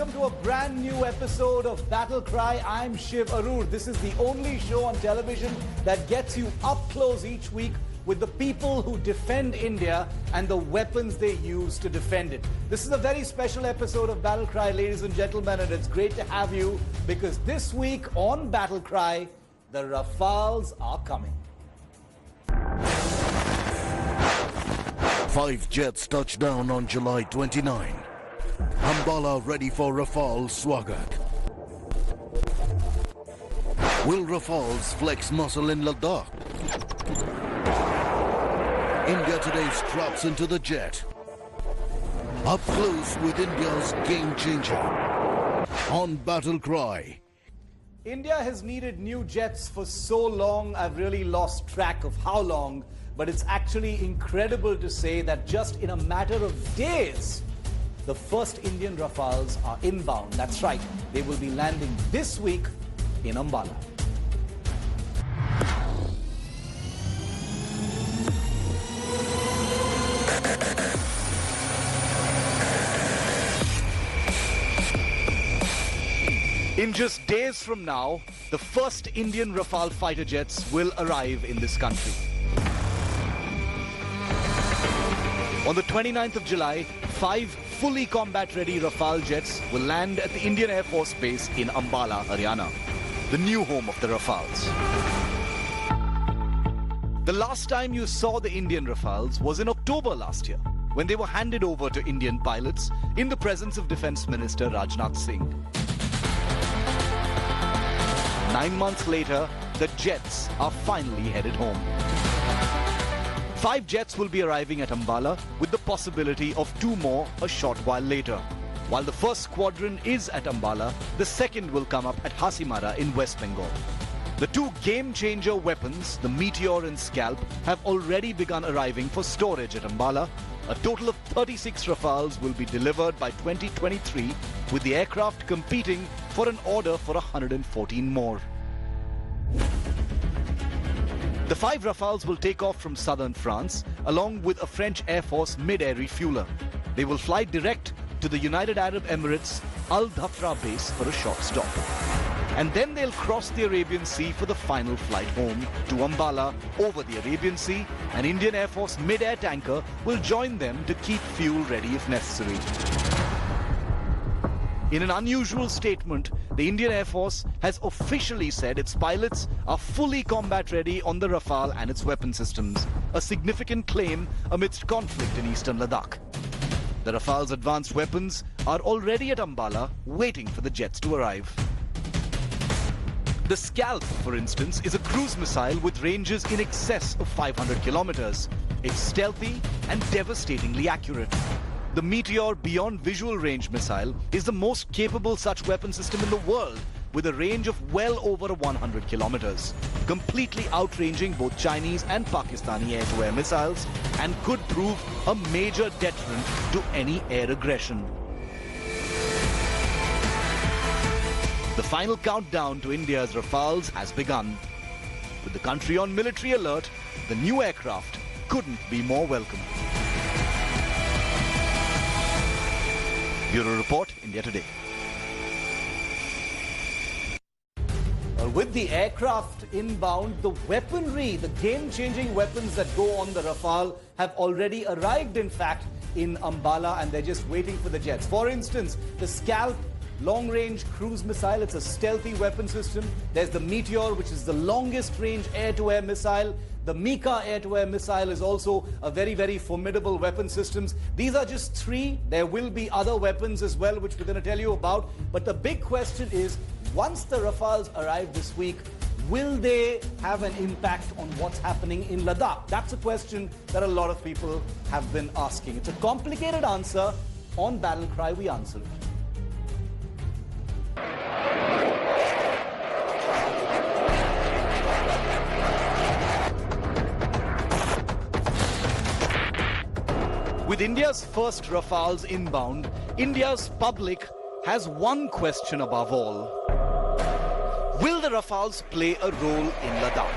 welcome to a brand new episode of Battle Cry. I'm Shiv Arur. This is the only show on television that gets you up close each week with the people who defend India and the weapons they use to defend it. This is a very special episode of Battle Cry, ladies and gentlemen, and it's great to have you because this week on Battle Cry, the Rafales are coming. 5 jets touched down on July 29. Ambala ready for Rafale Swagat. Will Rafales flex muscle in Ladakh? India today straps into the jet. Up close with India's game changer. On Battle Cry. India has needed new jets for so long, I've really lost track of how long, but it's actually incredible to say that just in a matter of days, the first Indian Rafales are inbound. That's right, they will be landing this week in Ambala. In just days from now, the first Indian Rafale fighter jets will arrive in this country. On the 29th of July, 5 fully combat-ready Rafale jets will land at the Indian Air Force Base in Ambala, Haryana, the new home of the Rafales. The last time you saw the Indian Rafales was in October last year, when they were handed over to Indian pilots in the presence of Defence Minister Rajnath Singh. 9 months later, the jets are finally headed home. 5 jets will be arriving at Ambala with the possibility of 2 more a short while later. While the first squadron is at Ambala, the second will come up at Hasimara in West Bengal. The 2 game-changer weapons, the Meteor and Scalp, have already begun arriving for storage at Ambala. A total of 36 Rafales will be delivered by 2023, with the aircraft competing for an order for 114 more. The 5 Rafales will take off from southern France, along with a French Air Force mid-air refueler. They will fly direct to the United Arab Emirates Al Dhafra base for a short stop. And then they'll cross the Arabian Sea for the final flight home to Ambala over the Arabian Sea. An Indian Air Force mid-air tanker will join them to keep fuel ready if necessary. In an unusual statement, the Indian Air Force has officially said its pilots are fully combat ready on the Rafale and its weapon systems, a significant claim amidst conflict in eastern Ladakh. The Rafale's advanced weapons are already at Ambala, waiting for the jets to arrive. The Scalp, for instance, is a cruise missile with ranges in excess of 500 kilometers. It's stealthy and devastatingly accurate. The Meteor Beyond Visual Range missile is the most capable such weapon system in the world, with a range of well over 100 kilometers, completely outranging both Chinese and Pakistani air-to-air missiles, and could prove a major deterrent to any air aggression. The final countdown to India's Rafales has begun. With the country on military alert, the new aircraft couldn't be more welcome. Bureau Report, India Today. With the aircraft inbound, the weaponry, the game-changing weapons that go on the Rafale have already arrived, in fact, in Ambala, and they're just waiting for the jets. For instance, the Scalp long-range cruise missile, it's a stealthy weapon system. There's the Meteor, which is the longest-range air-to-air missile. The Mika air-to-air missile is also a very, very formidable weapon systems. These are just 3. There will be other weapons as well, which we're going to tell you about. But the big question is, once the Rafales arrive this week, will they have an impact on what's happening in Ladakh? That's a question that a lot of people have been asking. It's a complicated answer. On Battle Cry, we answer it. With India's first Rafales inbound, India's public has one question above all. Will the Rafales play a role in Ladakh?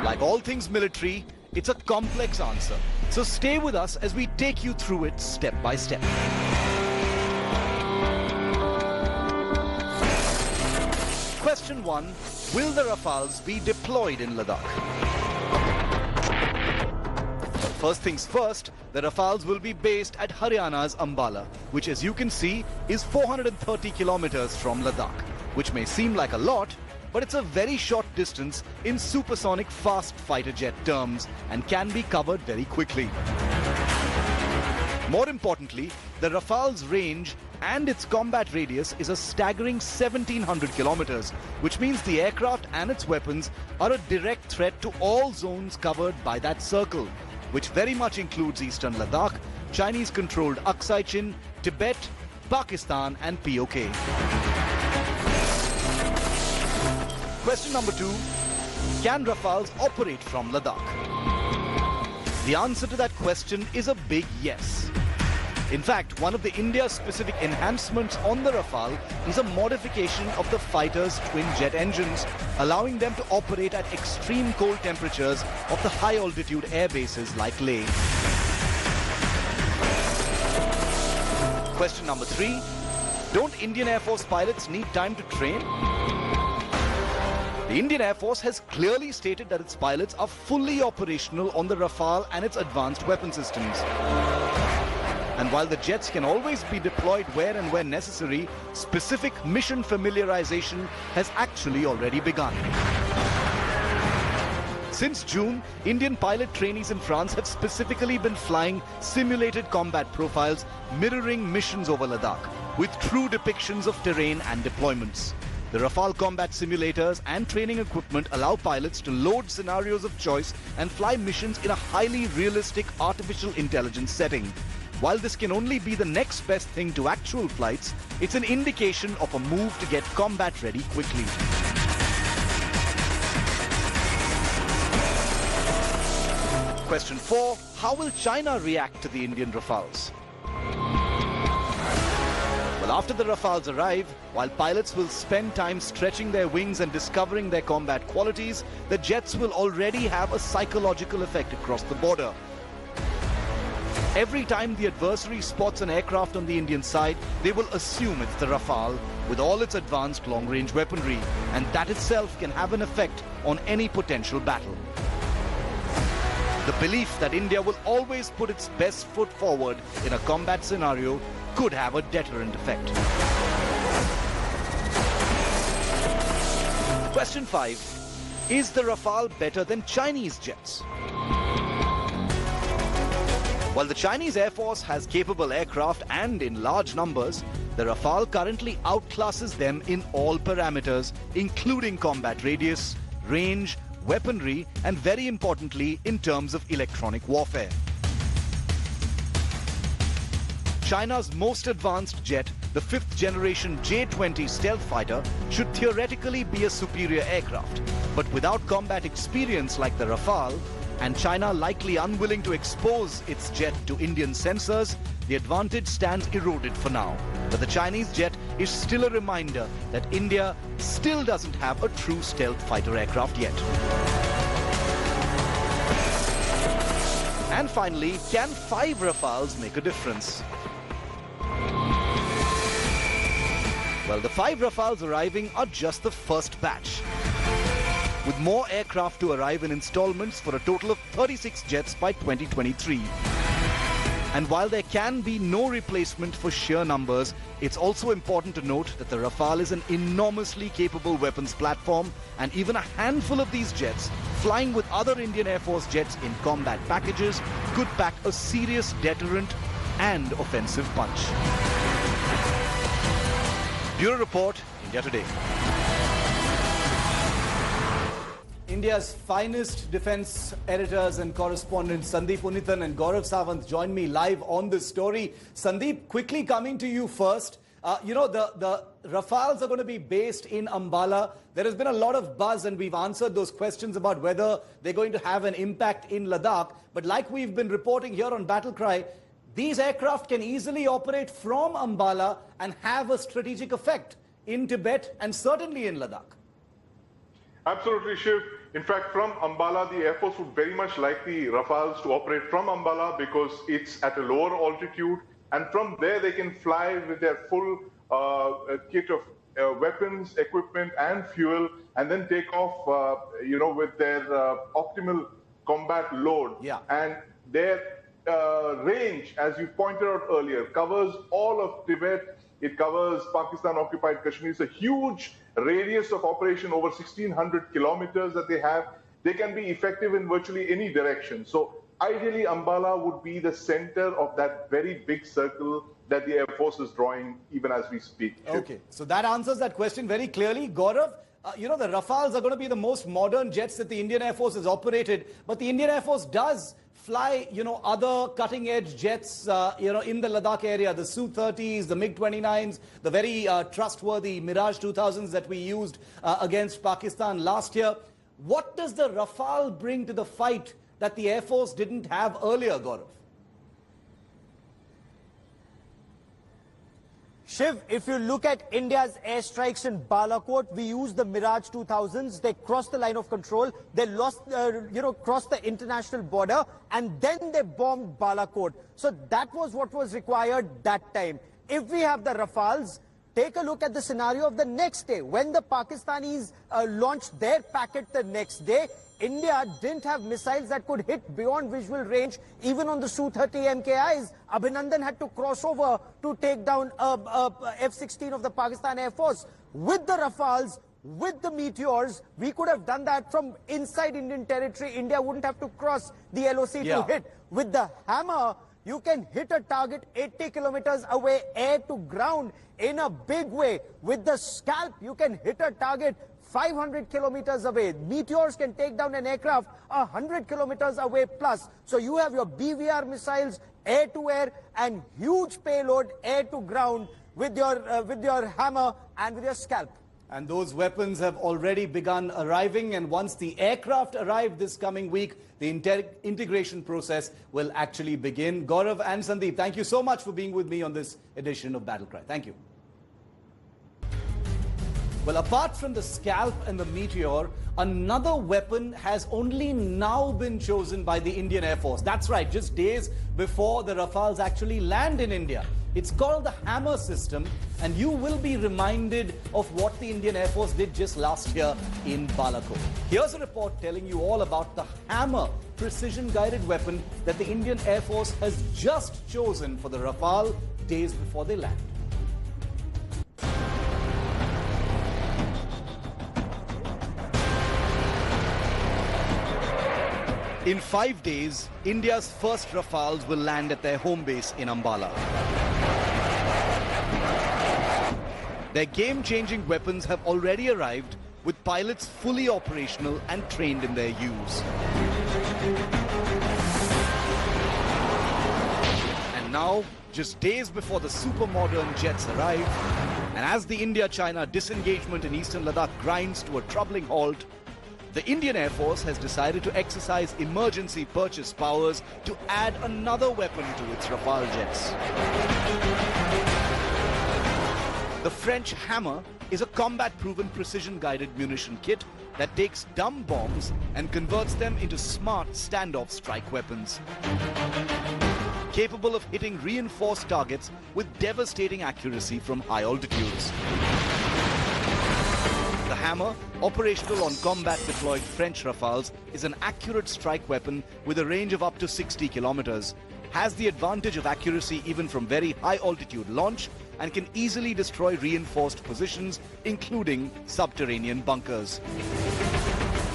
Like all things military, it's a complex answer. So stay with us as we take you through it step by step. Question 1. Will the Rafales be deployed in Ladakh? First things first, the Rafales will be based at Haryana's Ambala, which as you can see is 430 kilometers from Ladakh, which may seem like a lot, but it's a very short distance in supersonic fast fighter jet terms and can be covered very quickly. More importantly, the Rafale's range and its combat radius is a staggering 1700 kilometers, which means the aircraft and its weapons are a direct threat to all zones covered by that circle, which very much includes eastern Ladakh, Chinese-controlled Aksai Chin, Tibet, Pakistan and POK. Question number 2. Can Rafales operate from Ladakh? The answer to that question is a big yes. In fact, one of the India-specific enhancements on the Rafale is a modification of the fighter's twin jet engines, allowing them to operate at extreme cold temperatures of the high-altitude air bases like Leh. Question number 3. Don't Indian Air Force pilots need time to train? The Indian Air Force has clearly stated that its pilots are fully operational on the Rafale and its advanced weapon systems. And while the jets can always be deployed where and when necessary, specific mission familiarization has actually already begun. Since June, Indian pilot trainees in France have specifically been flying simulated combat profiles mirroring missions over Ladakh, with true depictions of terrain and deployments. The Rafale combat simulators and training equipment allow pilots to load scenarios of choice and fly missions in a highly realistic artificial intelligence setting. While this can only be the next best thing to actual flights, it's an indication of a move to get combat ready quickly. Question 4. How will China react to the Indian Rafales? Well, after the Rafales arrive, while pilots will spend time stretching their wings and discovering their combat qualities, the jets will already have a psychological effect across the border. Every time the adversary spots an aircraft on the Indian side, they will assume it's the Rafale with all its advanced long-range weaponry, and that itself can have an effect on any potential battle. The belief that India will always put its best foot forward in a combat scenario could have a deterrent effect. Question 5. Is the Rafale better than Chinese jets? While the Chinese Air Force has capable aircraft and in large numbers, the Rafale currently outclasses them in all parameters, including combat radius, range, weaponry, and very importantly, in terms of electronic warfare. China's most advanced jet, the 5th generation J-20 stealth fighter, should theoretically be a superior aircraft. But without combat experience like the Rafale, and China likely unwilling to expose its jet to Indian sensors, the advantage stands eroded for now. But the Chinese jet is still a reminder that India still doesn't have a true stealth fighter aircraft yet. And finally, can 5 Rafales make a difference? Well, the 5 Rafales arriving are just the first batch, with more aircraft to arrive in installments for a total of 36 jets by 2023. And while there can be no replacement for sheer numbers, it's also important to note that the Rafale is an enormously capable weapons platform, and even a handful of these jets, flying with other Indian Air Force jets in combat packages, could pack a serious deterrent and offensive punch. Bureau Report, India Today. India's finest defense editors and correspondents Sandeep Unithan and Gaurav Sawant join me live on this story. Sandeep, quickly coming to you first. The Rafales are going to be based in Ambala. There has been a lot of buzz and we've answered those questions about whether they're going to have an impact in Ladakh. But like we've been reporting here on Battle Cry, these aircraft can easily operate from Ambala and have a strategic effect in Tibet and certainly in Ladakh. Absolutely, Shiv. In fact, from Ambala, the Air Force would very much like the Rafales to operate from Ambala because it's at a lower altitude. And from there, they can fly with their full kit of weapons, equipment, and fuel, and then take off, with their optimal combat load. Yeah. And their range, as you pointed out earlier, covers all of Tibet. It covers Pakistan-occupied Kashmir. It's a huge radius of operation, over 1,600 kilometers that they have. They can be effective in virtually any direction. So ideally, Ambala would be the center of that very big circle that the Air Force is drawing even as we speak. Okay, so that answers that question very clearly. Gaurav, the Rafales are going to be the most modern jets that the Indian Air Force has operated, but the Indian Air Force does fly, other cutting-edge jets, in the Ladakh area, the Su-30s, the MiG-29s, the very trustworthy Mirage 2000s that we used against Pakistan last year. What does the Rafale bring to the fight that the Air Force didn't have earlier, Gaurav? Shiv, if you look at India's airstrikes in Balakot, we used the Mirage 2000s. They crossed the line of control. They crossed the international border, and then they bombed Balakot. So that was what was required that time. If we have the Rafales, take a look at the scenario of the next day. When the Pakistanis launched their packet the next day, India didn't have missiles that could hit beyond visual range, even on the Su-30 MKIs. Abhinandan had to cross over to take down F-16 of the Pakistan Air Force. With the Rafales, with the meteors, we could have done that from inside Indian territory. India wouldn't have to cross the LOC to hit. With the Hammer, you can hit a target 80 kilometers away, air to ground, in a big way. With the Scalp, you can hit a target 500 kilometers away. Meteors can take down an aircraft 100 kilometers away plus. So you have your BVR missiles, air to air, and huge payload, air to ground, with your Hammer and with your Scalp. And those weapons have already begun arriving, and once the aircraft arrive this coming week, the integration process will actually begin. Gaurav and Sandeep, thank you so much for being with me on this edition of Battle Cry. Thank you. Well, apart from the Scalp and the Meteor, another weapon has only now been chosen by the Indian Air Force. That's right, just days before the Rafales actually land in India. It's called the Hammer system, and you will be reminded of what the Indian Air Force did just last year in Balakot. Here's a report telling you all about the Hammer precision-guided weapon that the Indian Air Force has just chosen for the Rafale days before they land. In 5 days, India's first Rafales will land at their home base in Ambala. Their game-changing weapons have already arrived, with pilots fully operational and trained in their use. And now, just days before the super-modern jets arrive, and as the India-China disengagement in eastern Ladakh grinds to a troubling halt, the Indian Air Force has decided to exercise emergency purchase powers to add another weapon to its Rafale jets. The French Hammer is a combat-proven precision-guided munition kit that takes dumb bombs and converts them into smart standoff strike weapons, capable of hitting reinforced targets with devastating accuracy from high altitudes. The Hammer, operational on combat-deployed French Rafales, is an accurate strike weapon with a range of up to 60 kilometers, has the advantage of accuracy even from very high-altitude launch, and can easily destroy reinforced positions, including subterranean bunkers.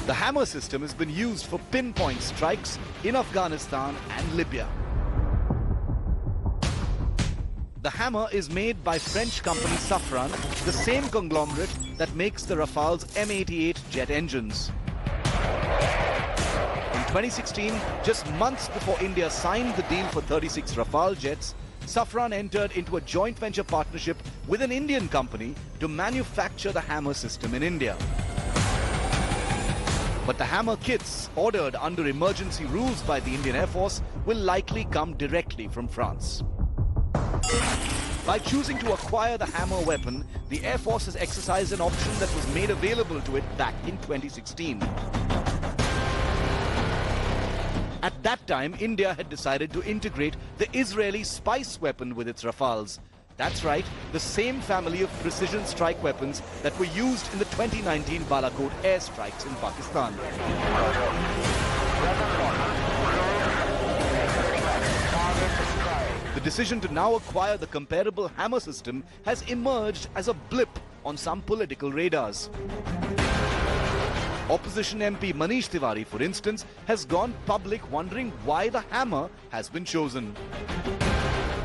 The Hammer system has been used for pinpoint strikes in Afghanistan and Libya. The Hammer is made by French company Safran, the same conglomerate that makes the Rafale's M88 jet engines. In 2016, just months before India signed the deal for 36 Rafale jets, Safran entered into a joint venture partnership with an Indian company to manufacture the Hammer system in India. But the Hammer kits, ordered under emergency rules by the Indian Air Force, will likely come directly from France. By choosing to acquire the Hammer weapon, the Air Force has exercised an option that was made available to it back in 2016. At that time, India had decided to integrate the Israeli Spice weapon with its Rafales. That's right, the same family of precision strike weapons that were used in the 2019 Balakot airstrikes in Pakistan. The decision to now acquire the comparable Hammer system has emerged as a blip on some political radars. Opposition MP Manish Tiwari, for instance, has gone public wondering why the Hammer has been chosen.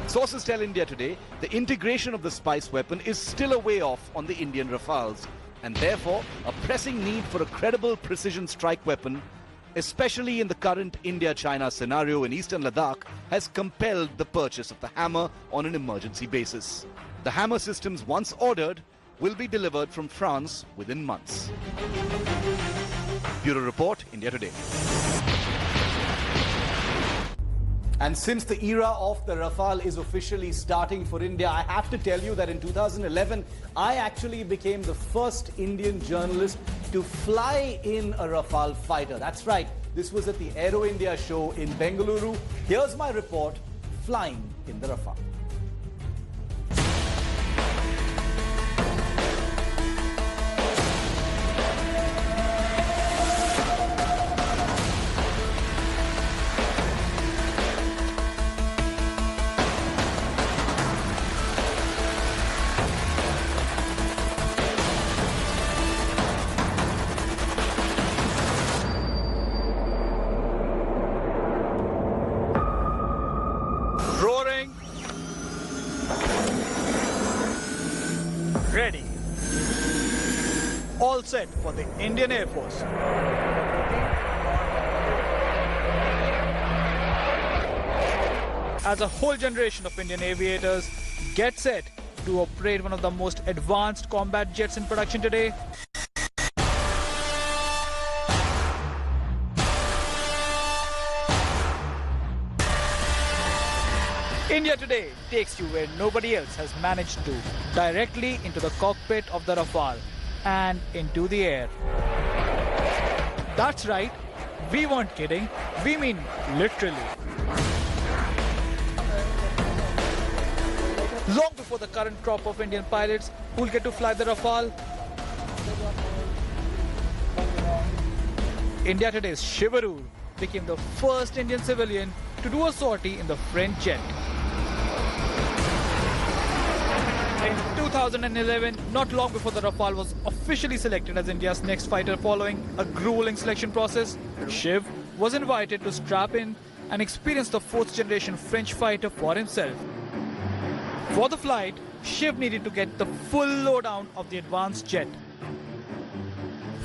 Sources tell India Today the integration of the Spice weapon is still a way off on the Indian Rafales, and therefore a pressing need for a credible precision strike weapon, especially in the current India-China scenario in eastern Ladakh, has compelled the purchase of the Hammer on an emergency basis. The Hammer systems, once ordered, will be delivered from France within months. Bureau Report, India Today. And since the era of the Rafale is officially starting for India, I have to tell you that in 2011, I actually became the first Indian journalist to fly in a Rafale fighter. That's right, this was at the Aero India show in Bengaluru. Here's my report, flying in the Rafale. Roaring. Ready. All set for the Indian Air Force. As a whole generation of Indian aviators get set to operate one of the most advanced combat jets in production today, India Today takes you where nobody else has managed to, directly into the cockpit of the Rafale and into the air. That's right, we weren't kidding, we mean literally. Long before the current crop of Indian pilots who'll get to fly the Rafale, India Today's Shivarur became the first Indian civilian to do a sortie in the French jet. In 2011, not long before the Rafale was officially selected as India's next fighter following a grueling selection process, Shiv was invited to strap in and experience the fourth generation French fighter for himself. For the flight, Shiv needed to get the full lowdown of the advanced jet.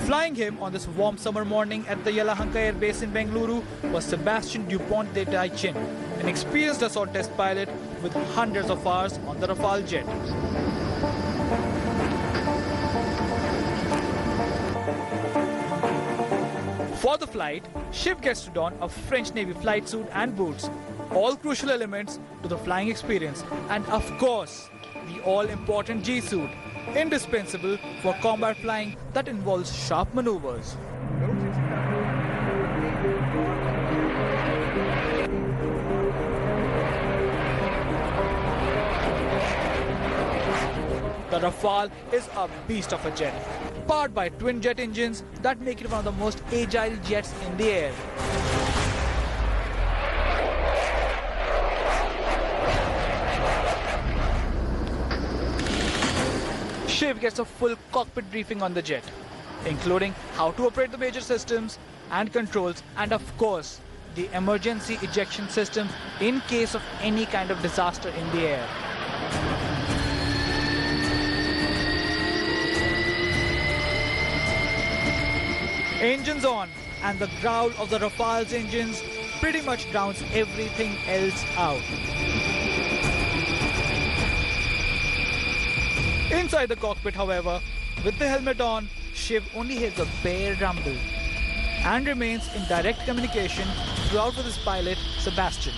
Flying him on this warm summer morning at the Yelahanka Air Base in Bengaluru was Sebastian Dupont de Taichin, an experienced assault test pilot with hundreds of hours on the Rafale jet. For the flight, Shiv gets to don a French Navy flight suit and boots, all crucial elements to the flying experience, and of course, the all-important G-suit, indispensable for combat flying that involves sharp maneuvers. The Rafale is a beast of a jet, powered by twin jet engines that make it one of the most agile jets in the air. Shiv gets a full cockpit briefing on the jet, including how to operate the major systems and controls, and of course, the emergency ejection system in case of any kind of disaster in the air. Engines on, and the growl of the Rafale's engines pretty much drowns everything else out. Inside the cockpit, however, with the helmet on, Shiv only hears a bare rumble and remains in direct communication throughout with his pilot, Sebastian.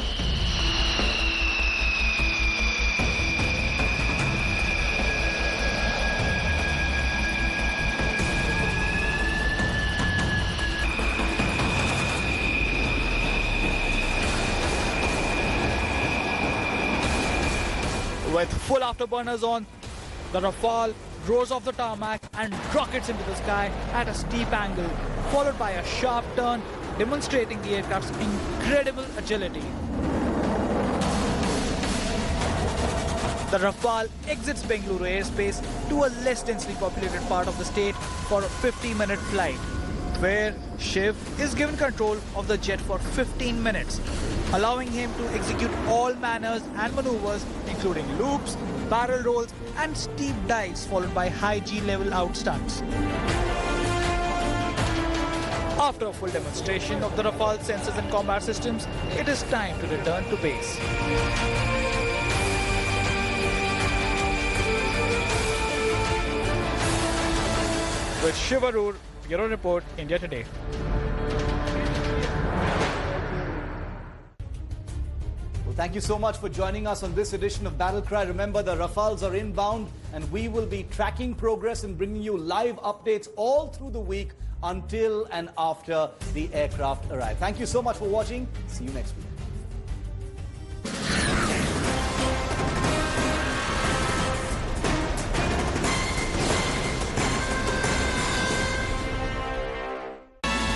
With full afterburners on, the Rafale roars off the tarmac and rockets into the sky at a steep angle, followed by a sharp turn, demonstrating the aircraft's incredible agility. The Rafale exits Bengaluru airspace to a less densely populated part of the state for a 50-minute flight, where Shiv is given control of the jet for 15 minutes, allowing him to execute all manners and maneuvers, including loops, barrel rolls, and steep dives, followed by high G-level out stunts. After a full demonstration of the Rafale sensors and combat systems, it is time to return to base. With Shiv Arur, Bureau Report, India Today. Well, thank you so much for joining us on this edition of Battle Cry. Remember, the Rafales are inbound, and we will be tracking progress and bringing you live updates all through the week until and after the aircraft arrive. Thank you so much for watching. See you next week.